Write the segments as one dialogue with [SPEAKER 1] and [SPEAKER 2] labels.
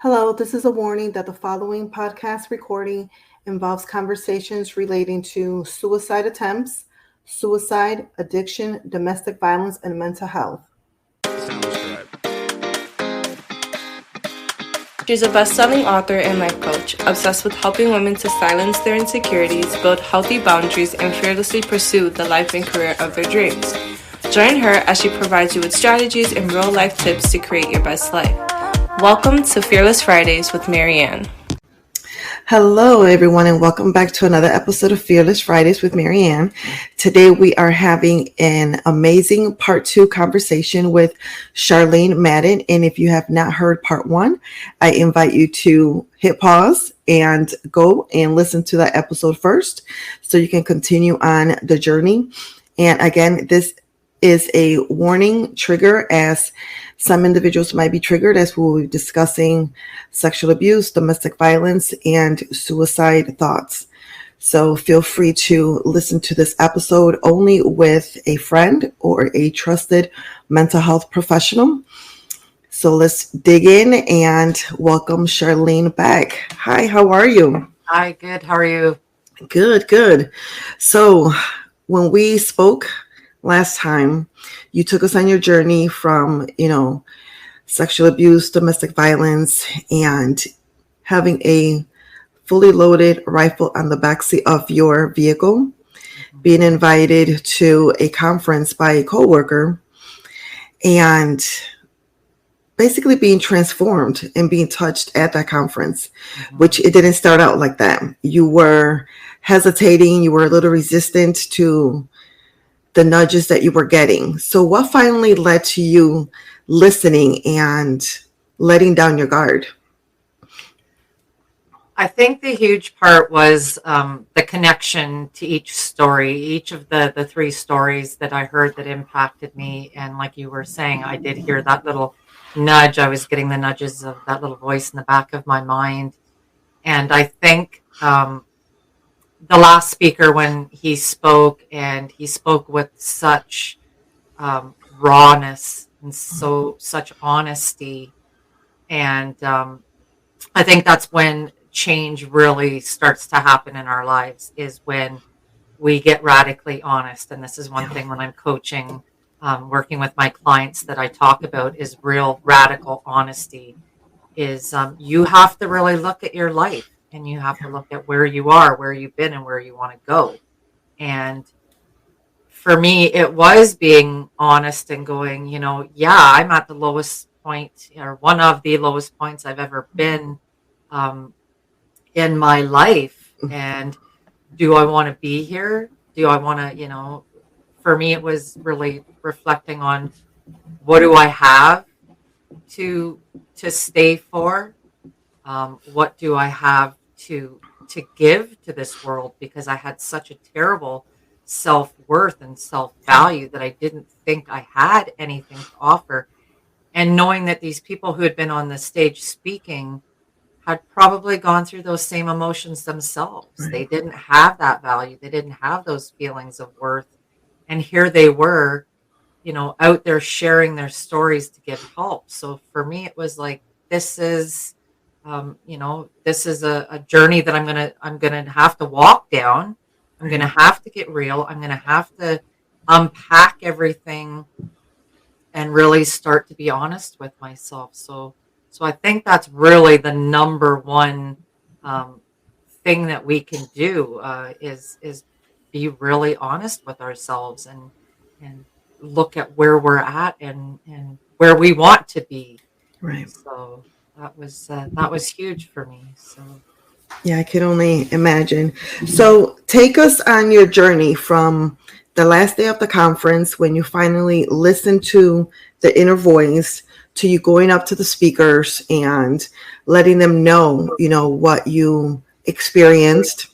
[SPEAKER 1] Hello, this is a warning that the following podcast recording involves conversations relating to suicide attempts, suicide, addiction, domestic violence, and mental health.
[SPEAKER 2] She's a best-selling author and life coach, obsessed with helping women to silence their insecurities, build healthy boundaries, and fearlessly pursue the life and career of their dreams. Join her as she provides you with strategies and real-life tips to create your best life. Welcome to Fearless Fridays with Marianne.
[SPEAKER 1] Hello, everyone, and welcome back to another episode of Fearless Fridays with Marianne. Today, we are having an amazing part 2 conversation with Charlene Madden. And if you have not heard part 1, I invite you to hit pause and go and listen to that episode first so you can continue on the journey. And again, this is a warning trigger, as some individuals might be triggered, as we'll be discussing sexual abuse, domestic violence, and suicide thoughts. So feel free to listen to this episode only with a friend or a trusted mental health professional. So let's dig in and welcome Charlene back. Hi, how are you?
[SPEAKER 3] Hi, good. How are you?
[SPEAKER 1] Good. So when we spoke last time, you took us on your journey from, sexual abuse, domestic violence, and having a fully loaded rifle on the backseat of your vehicle, being invited to a conference by a coworker, and basically being transformed and being touched at that conference, which it didn't start out like that. You were hesitating, you were a little resistant to the nudges that you were getting. So what finally led to you listening and letting down your guard?
[SPEAKER 3] I think the huge part was the connection to each story, each of the three stories that I heard that impacted me. And like you were saying, I did hear that little nudge. I was getting the nudges of that little voice in the back of my mind. And I think the last speaker, when he spoke, and he spoke with such rawness and such honesty, and I think that's when change really starts to happen in our lives, is when we get radically honest. And this is one thing when I'm coaching, working with my clients, that I talk about is real radical honesty. Is you have to really look at your life. And you have to look at where you are, where you've been, and where you want to go. And for me, it was being honest and going, I'm at the lowest point, or one of the lowest points I've ever been in my life. And do I want to be here? Do I want to, for me, it was really reflecting on, what do I have to stay for? What do I have to give to this world? Because I had such a terrible self-worth and self-value that I didn't think I had anything to offer. And knowing that these people who had been on the stage speaking had probably gone through those same emotions themselves. Right. They didn't have that value. They didn't have those feelings of worth. And here they were, out there sharing their stories to give help. So for me, it was like, this is this is a journey that I'm gonna have to walk down. I'm gonna have to get real. I'm gonna have to unpack everything and really start to be honest with myself. So I think that's really the number one thing that we can do, is be really honest with ourselves and look at where we're at and where we want to be.
[SPEAKER 1] Right.
[SPEAKER 3] So that was huge for me. So
[SPEAKER 1] yeah, I can only imagine. So take us on your journey from the last day of the conference, when you finally listened to the inner voice, to you going up to the speakers and letting them know, what you experienced,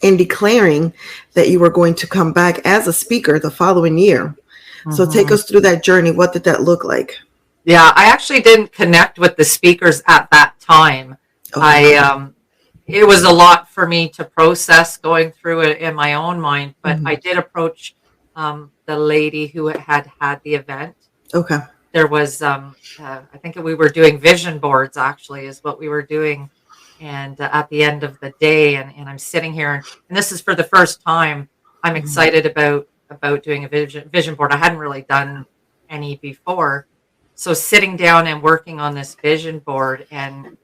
[SPEAKER 1] and declaring that you were going to come back as a speaker the following year. Mm-hmm. So take us through that journey. What did that look like?
[SPEAKER 3] Yeah, I actually didn't connect with the speakers at that time. Okay. It was a lot for me to process going through it in my own mind, but I did approach the lady who had the event.
[SPEAKER 1] Okay.
[SPEAKER 3] there was I think we were doing vision boards, actually, is what we were doing. And at the end of the day, and I'm sitting here, and this is for the first time I'm
[SPEAKER 1] Mhm.
[SPEAKER 3] excited about doing a vision board. I hadn't really done any before. So sitting down and working on this vision board and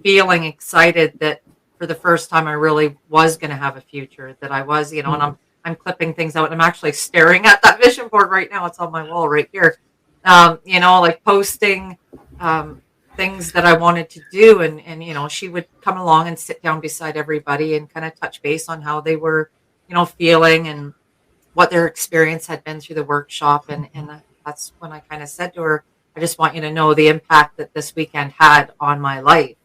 [SPEAKER 3] feeling excited that for the first time I really was going to have a future, that I was, and I'm clipping things out, and I'm actually staring at that vision board right now. It's on my wall right here. Like posting um, things that I wanted to do, and she would come along and sit down beside everybody and kind of touch base on how they were, feeling, and what their experience had been through the workshop. And that's when I kind of said to her, I just want you to know the impact that this weekend had on my life.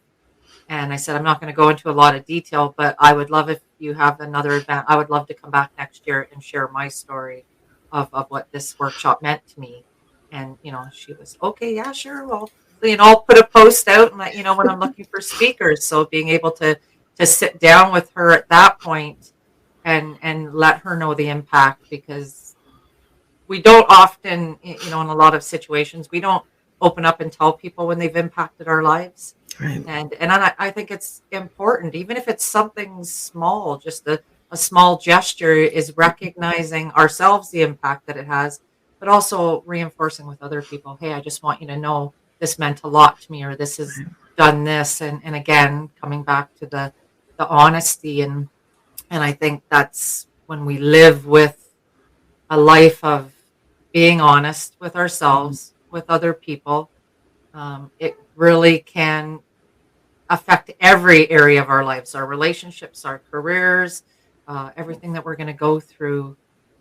[SPEAKER 3] And I said, I'm not going to go into a lot of detail, but I would love if you have another event. I would love to come back next year and share my story of what this workshop meant to me. And, she was, okay, yeah, sure. Well, I'll put a post out and let you know when I'm looking for speakers. So being able to sit down with her at that point and let her know the impact, because we don't often, in a lot of situations, we don't open up and tell people when they've impacted our lives.
[SPEAKER 1] Right.
[SPEAKER 3] And I think it's important, even if it's something small, just a small gesture, is recognizing ourselves the impact that it has, but also reinforcing with other people, hey, I just want you to know this meant a lot to me, or this has done this. And again, coming back to the honesty, and I think that's when we live with a life of being honest with
[SPEAKER 1] Mhm.
[SPEAKER 3] ourselves, with other people. It really can affect every area of our lives, our relationships, our careers, everything that we're going to go through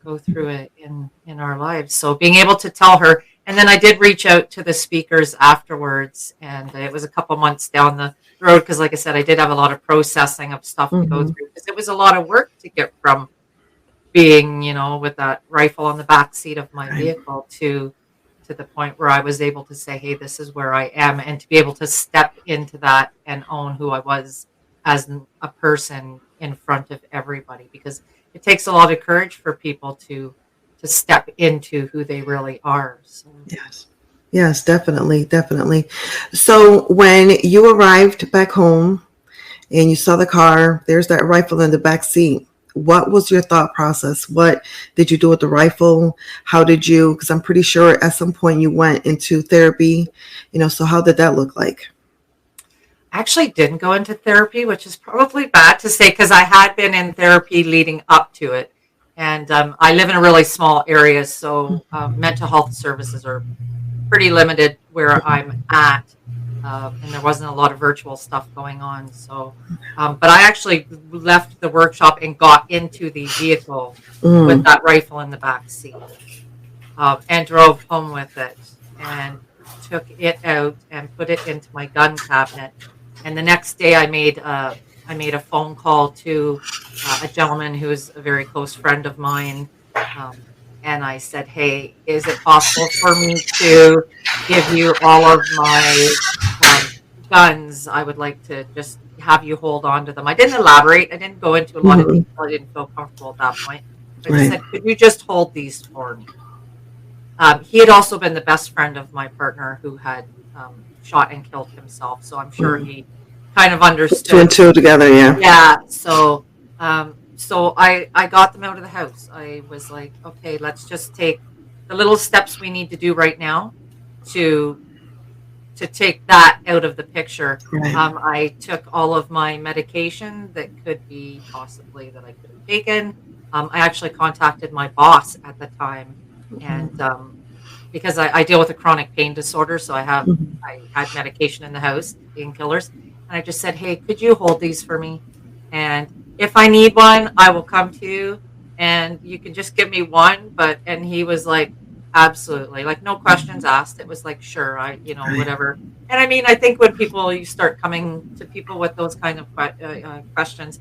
[SPEAKER 3] it in our lives. So being able to tell her, and then I did reach out to the speakers afterwards, and it was a couple months down the road, because like I said, I did have a lot of processing of stuff to go
[SPEAKER 1] Mhm.
[SPEAKER 3] through, because it was a lot of work to get from being, with that rifle on the back seat of my
[SPEAKER 1] Right.
[SPEAKER 3] vehicle to the point where I was able to say, hey, this is where I am, and to be able to step into that and own who I was as a person in front of everybody, because it takes a lot of courage for people to step into who they really are. So
[SPEAKER 1] Yes. Yes, definitely, definitely. So when you arrived back home and you saw the car, there's that rifle in the back seat. What was your thought process? What did you do with the rifle? How did you, because I'm pretty sure at some point you went into therapy, so how did that look like?
[SPEAKER 3] I actually didn't go into therapy, which is probably bad to say, because I had been in therapy leading up to it. And I live in a really small area, so mental health services are pretty limited where I'm at. And there wasn't a lot of virtual stuff going on. So, but I actually left the workshop and got into the vehicle with
[SPEAKER 1] Mm,
[SPEAKER 3] that rifle in the back seat, and drove home with it, and took it out and put it into my gun cabinet. And the next day, I made a phone call to a gentleman who's a very close friend of mine, um, and I said, "Hey, is it possible for me to give you all of my um, guns? I would like to just have you hold on to them." I didn't elaborate. I didn't go into a lot of
[SPEAKER 1] mhm.
[SPEAKER 3] detail. I didn't feel comfortable at that point. I just
[SPEAKER 1] Right.
[SPEAKER 3] said, "Could you just hold these for me?" He had also been the best friend of my partner, who had shot and killed himself. So I'm sure
[SPEAKER 1] Mm.
[SPEAKER 3] he kind of
[SPEAKER 1] Two and
[SPEAKER 3] understood.
[SPEAKER 1] two together, yeah.
[SPEAKER 3] Yeah. So I got them out of the house. I was like, okay, let's just take the little steps we need to do right now to take that out of the picture.
[SPEAKER 1] Right.
[SPEAKER 3] I took all of my medication that could be possibly that I could have taken. I actually contacted my boss at the time, and
[SPEAKER 1] Mhm.
[SPEAKER 3] because I deal with a chronic pain disorder, so
[SPEAKER 1] Mhm.
[SPEAKER 3] I had medication in the house, painkillers, and I just said, "Hey, could you hold these for me? And if I need one, I will come to you, and you can just give me one." And he was like, "Absolutely," like no questions asked. It was like, "Sure,
[SPEAKER 1] Right.
[SPEAKER 3] whatever." And I mean, I think when you start coming to people with those kind of questions,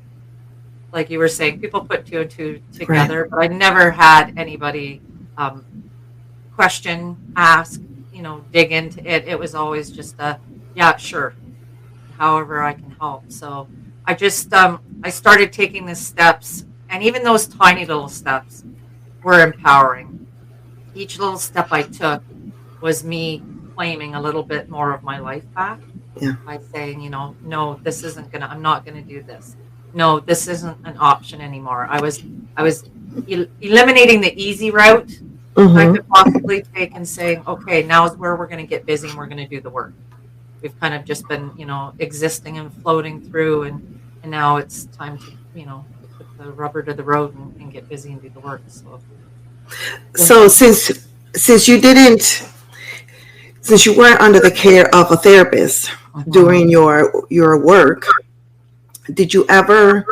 [SPEAKER 3] like you were saying, people put two and two
[SPEAKER 1] Right.
[SPEAKER 3] together. But I never had anybody um, question, ask, dig into it. It was always just yeah, sure, however I can help. So I started taking the steps, and even those tiny little steps were empowering. Each little step I took was me claiming a little bit more of my life back
[SPEAKER 1] Yeah.
[SPEAKER 3] by saying, no, this isn't gonna, I'm not gonna do this. No, this isn't an option anymore. I was eliminating the easy route I could
[SPEAKER 1] Mm-hmm.
[SPEAKER 3] possibly take and saying, okay, now is where we're going to get busy and we're going to do the work. We've kind of just been, existing and floating through, and now it's time to, put the rubber to the road and get busy and do the work. So, yeah.
[SPEAKER 1] So since you didn't since you weren't under the care of a therapist
[SPEAKER 3] Mhm.
[SPEAKER 1] during your work, did you ever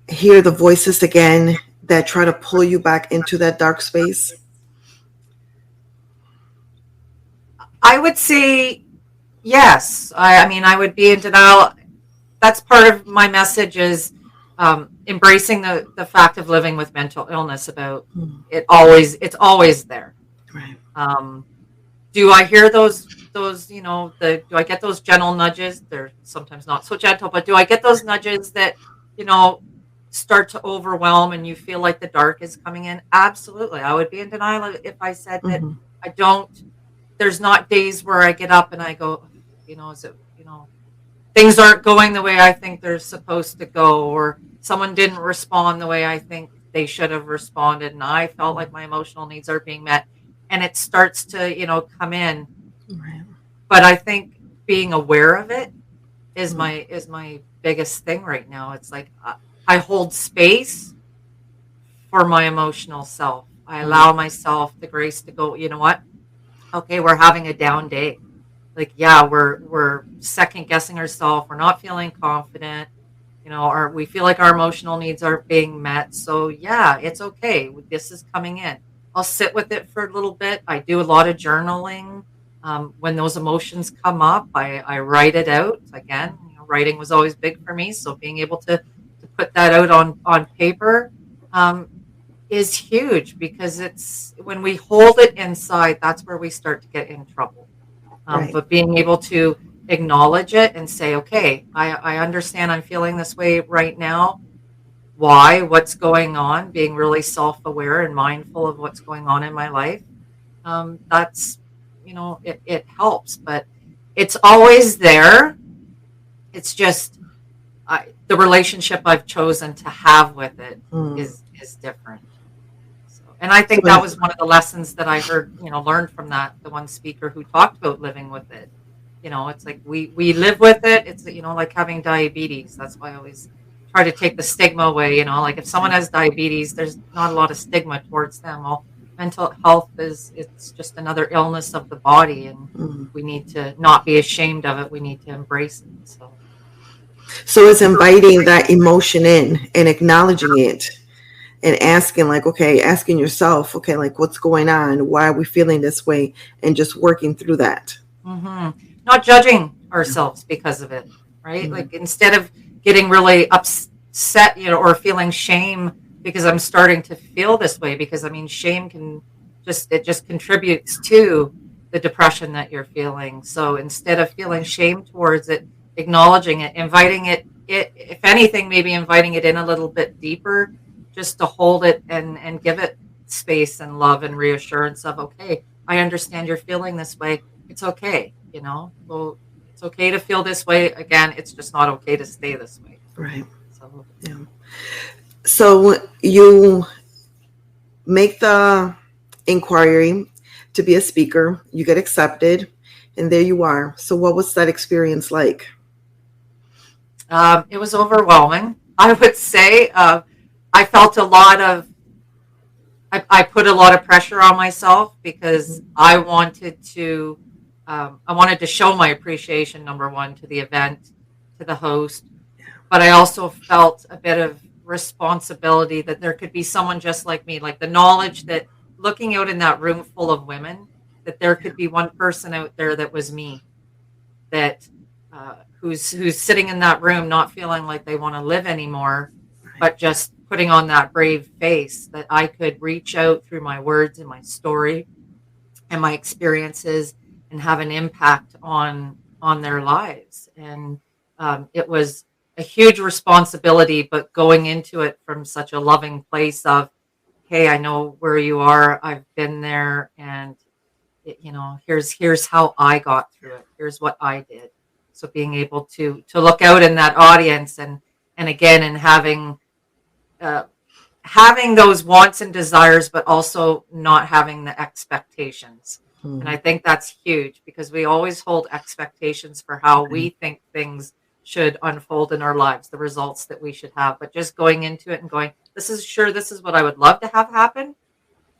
[SPEAKER 1] hear the voices again that try to pull you back into that dark space?
[SPEAKER 3] I would say yes. I mean, I would be in denial. That's part of my message is embracing the fact of living with mental illness. About
[SPEAKER 1] Mm,
[SPEAKER 3] it's always there.
[SPEAKER 1] right.
[SPEAKER 3] Um, do I hear those do I get those gentle nudges? They're sometimes not so gentle, but do I get those nudges that you know start to overwhelm and you feel like the dark is coming in? Absolutely. I would be in denial if I said that
[SPEAKER 1] Hmm.
[SPEAKER 3] I don't. There's not days where I get up and I go, is it, things aren't going the way I think they're supposed to go, or someone didn't respond the way I think they should have responded, and I felt like my emotional needs are being met, and it starts to, come in.
[SPEAKER 1] Right.
[SPEAKER 3] But I think being aware of it is
[SPEAKER 1] Mm,
[SPEAKER 3] my biggest thing right now. It's like I hold space for my emotional self. I
[SPEAKER 1] right.
[SPEAKER 3] allow myself the grace to go, you know what? Okay, we're having a down day. Like, yeah, we're second guessing ourselves. We're not feeling confident, or we feel like our emotional needs aren't being met. So yeah, it's okay. This is coming in. I'll sit with it for a little bit. I do a lot of journaling. When those emotions come up, I write it out. Again, writing was always big for me. So being able to put that out on paper um, is huge, because it's when we hold it inside, that's where we start to get in trouble.
[SPEAKER 1] Right.
[SPEAKER 3] But being able to acknowledge it and say, okay, I understand I'm feeling this way right now. Why? What's going on? Being really self aware and mindful of what's going on in my life. That's, it helps, but it's always there. It's just the relationship I've chosen to have with it
[SPEAKER 1] Mm.
[SPEAKER 3] is different. So, and I
[SPEAKER 1] So
[SPEAKER 3] think that was one of the lessons that I heard, learned from the one speaker who talked about living with it. It's like we live with it. It's, like having diabetes. That's why I always try to take the stigma away. Like if someone has diabetes, there's not a lot of stigma towards them. Well, mental health it's just another illness of the body, and
[SPEAKER 1] mm.
[SPEAKER 3] we need to not be ashamed of it. We need to embrace it. So
[SPEAKER 1] So it's inviting that emotion in and acknowledging it and asking, like, okay, asking yourself, okay, like, what's going on? Why are we feeling this way? And just working through that.
[SPEAKER 3] not judging ourselves because of it, right?
[SPEAKER 1] Mm.
[SPEAKER 3] Like instead of getting really upset, or feeling shame because I'm starting to feel this way, because I mean, shame just contributes to the depression that you're feeling. So instead of feeling shame towards it, acknowledging it, inviting it, if anything, maybe inviting it in a little bit deeper, just to hold it and give it space and love and reassurance of, okay, I understand you're feeling this way. It's okay, well, it's okay to feel this way. Again, it's just not okay to stay this way.
[SPEAKER 1] Right.
[SPEAKER 3] So
[SPEAKER 1] Yeah. So you make the inquiry to be a speaker, you get accepted, and there you are. So what was that experience like?
[SPEAKER 3] it was overwhelming. I would say I felt a lot of, I put a lot of pressure on myself because I wanted to show my appreciation, number one, to the event, to the host, but I also felt a bit of responsibility that there could be someone just like me, like the knowledge that looking out in that room full of women, that there could be one person out there that was me, that who's sitting in that room not feeling like they want to live anymore,
[SPEAKER 1] Right.
[SPEAKER 3] but just putting on that brave face, that I could reach out through my words and my story and my experiences and have an impact on their lives. And it was a huge responsibility, but going into it from such a loving place of, hey, I know where you are, I've been there, and here's how I got through it. Here's what I did. So being able to look out in that audience, and again, and uh, having those wants and desires, but also not having the expectations. And I think that's huge, because we always hold expectations for how we think things should unfold in our lives, the results that we should have. But just going into it and going, this is what I would love to have happen.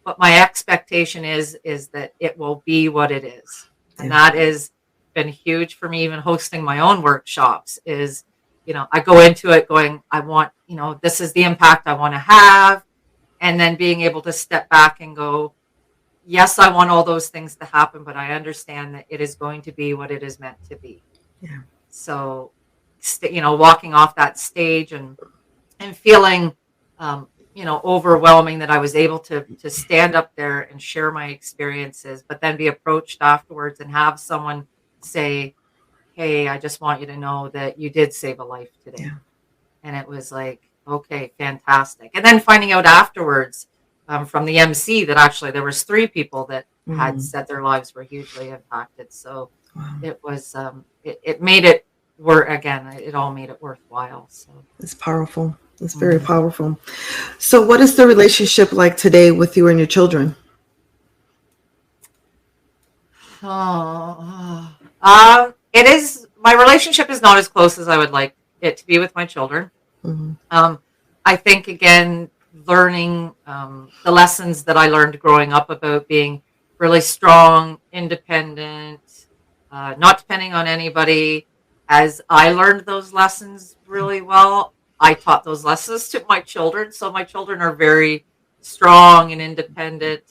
[SPEAKER 3] But my expectation is that it will be what it is. And that has been huge for me, even hosting my own workshops is, I go into it going, I want, this is the impact I want to have. And then being able to step back and go, yes, I want all those things to happen, but I understand that it is going to be what it is meant to be.
[SPEAKER 1] Yeah.
[SPEAKER 3] So, walking off that stage and feeling, overwhelming, that I was able to stand up there and share my experiences, but then be approached afterwards and have someone say, hey, I just want you to know that you did save a life today.
[SPEAKER 1] Yeah.
[SPEAKER 3] And it was like, okay, fantastic. And then finding out afterwards from the MC that actually there was 3 people that had said their lives were hugely impacted. So it was, it made it work again. It all made it worthwhile. So
[SPEAKER 1] it's powerful. It's very powerful. So what is the relationship like today with you and your children?
[SPEAKER 3] It is, my relationship is not as close as I would like it to be with my children. I think, again, learning the lessons that I learned growing up about being really strong, independent, not depending on anybody. As I learned those lessons really well, I taught those lessons to my children. So my children are very strong and independent.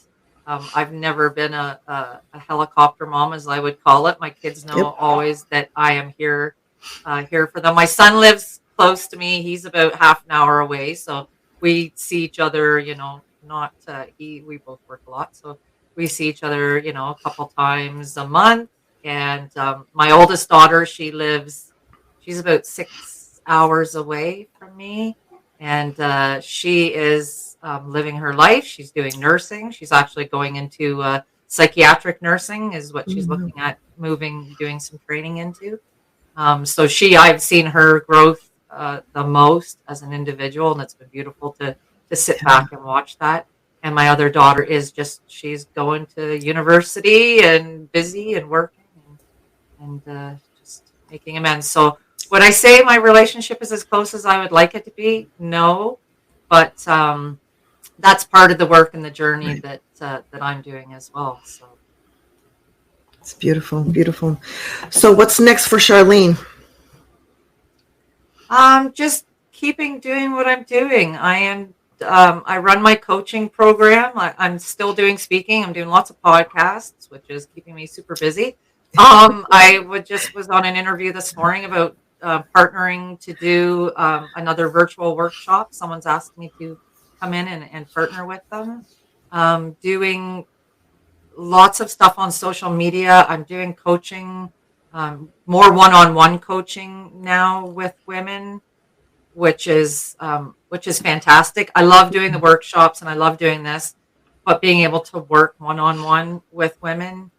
[SPEAKER 3] I've never been a helicopter mom, as I would call it. My kids know always that I am here for them. My son lives close to me. He's about half an hour away. So we see each other, we both work a lot. So we see each other, a couple times a month. And my oldest daughter, she's about 6 hours away from me. And she is living her life. She's doing nursing. She's actually going into psychiatric nursing is what she's looking at doing some training into. So I've seen her growth the most as an individual, and it's been beautiful to sit back and watch that. And my other daughter she's going to university and busy and working and just making amends. So would I say my relationship is as close as I would like it to be? No, but that's part of the work and the journey that I'm doing as well. So
[SPEAKER 1] it's beautiful, beautiful. So what's next for Charlene?
[SPEAKER 3] Just keeping doing what I'm doing. I run my coaching program. I'm still doing speaking. I'm doing lots of podcasts, which is keeping me super busy. I was on an interview this morning about partnering to do another virtual workshop. Someone's asked me to come in and partner with them. Doing lots of stuff on social media. I'm doing coaching, more one-on-one coaching now with women, which is fantastic. I love doing the workshops and I love doing this, but being able to work one-on-one with women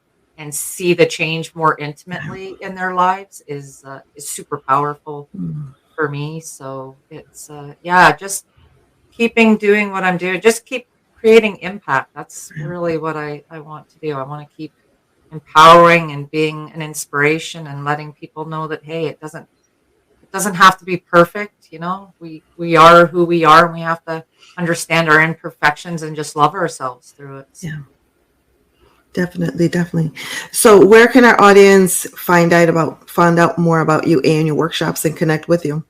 [SPEAKER 3] and see the change more intimately in their lives is super powerful for me. So it's just keeping doing what I'm doing, just keep creating impact. That's really what I want to do. I want to keep empowering and being an inspiration and letting people know that, hey, it doesn't have to be perfect. We are who we are, and we have to understand our imperfections and just love ourselves through it.
[SPEAKER 1] Yeah. Definitely. So where can our audience find out more about you and your workshops and connect with you?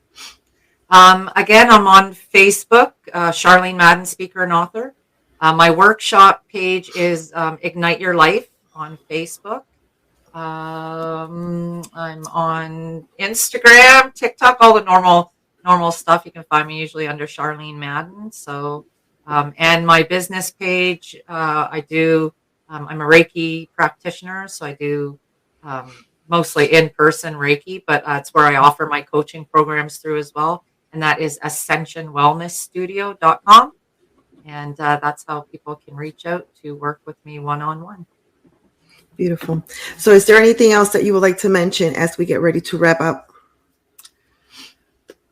[SPEAKER 3] Again, I'm on Facebook, Charlene Madden, speaker and author. My workshop page is Ignite Your Life on Facebook. I'm on Instagram, TikTok, all the normal stuff. You can find me usually under Charlene Madden. So, and my business page, I'm a Reiki practitioner, so I do mostly in-person Reiki, but it's where I offer my coaching programs through as well. And that is ascensionwellnessstudio.com. And that's how people can reach out to work with me one-on-one.
[SPEAKER 1] Beautiful. So is there anything else that you would like to mention as we get ready to wrap up?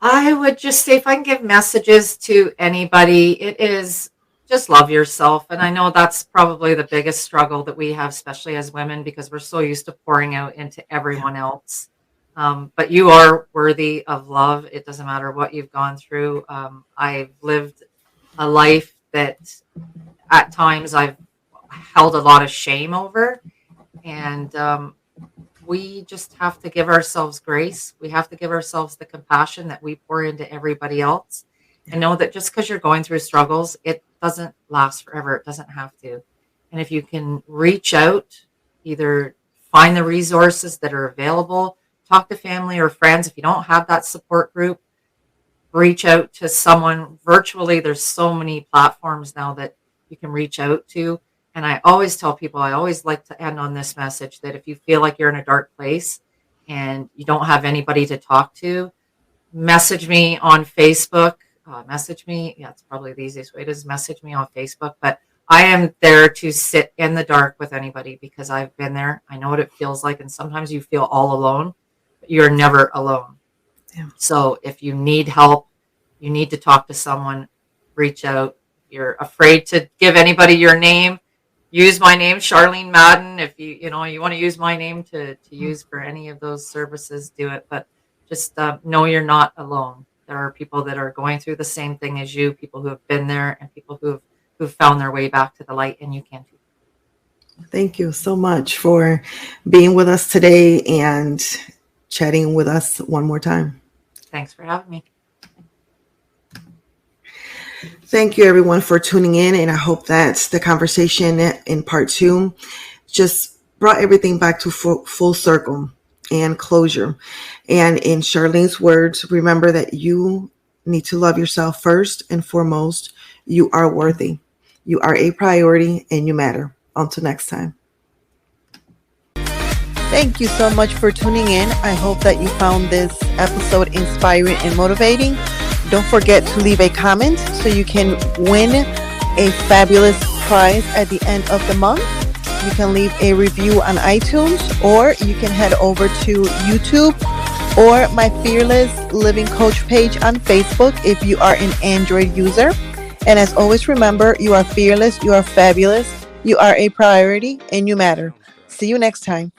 [SPEAKER 3] I would just say, if I can give messages to anybody, it is just love yourself. And I know that's probably the biggest struggle that we have, especially as women, because we're so used to pouring out into everyone else. But you are worthy of love. It doesn't matter what you've gone through. I've lived a life that at times I've held a lot of shame over. And we just have to give ourselves grace. We have to give ourselves the compassion that we pour into everybody else, and know that just because you're going through struggles, it doesn't last forever. It doesn't have to. And if you can reach out, either find the resources that are available, talk to family or friends. If you don't have that support group, reach out to someone virtually. There's so many platforms now that you can reach out to. And I always tell people, I always like to end on this message, that if you feel like you're in a dark place and you don't have anybody to talk to, message me on Facebook. Message me. Yeah, it's probably the easiest way to message me on Facebook. But I am there to sit in the dark with anybody, because I've been there. I know what it feels like. And sometimes you feel all alone, but you're never alone.
[SPEAKER 1] Yeah.
[SPEAKER 3] So if you need help, you need to talk to someone, reach out. You're afraid to give anybody your name, use my name, Charlene Madden. If you want to use my name to use for any of those services, do it. But just know you're not alone. There are people that are going through the same thing as you, people who have been there, and people who've found their way back to the light, and you can too.
[SPEAKER 1] Thank you so much for being with us today and chatting with us one more time.
[SPEAKER 3] Thanks for having me.
[SPEAKER 1] Thank you, everyone, for tuning in. And I hope that the conversation in part 2 just brought everything back to full circle and closure. And in Charlene's words, remember that you need to love yourself first and foremost. You are worthy. You are a priority, and you matter. Until next time. Thank you so much for tuning in. I hope that you found this episode inspiring and motivating. Don't forget to leave a comment so you can win a fabulous prize at the end of the month. You can leave a review on iTunes, or you can head over to YouTube or my Fearless Living Coach page on Facebook if you are an Android user. And as always, remember, you are fearless, you are fabulous, you are a priority, and you matter. See you next time.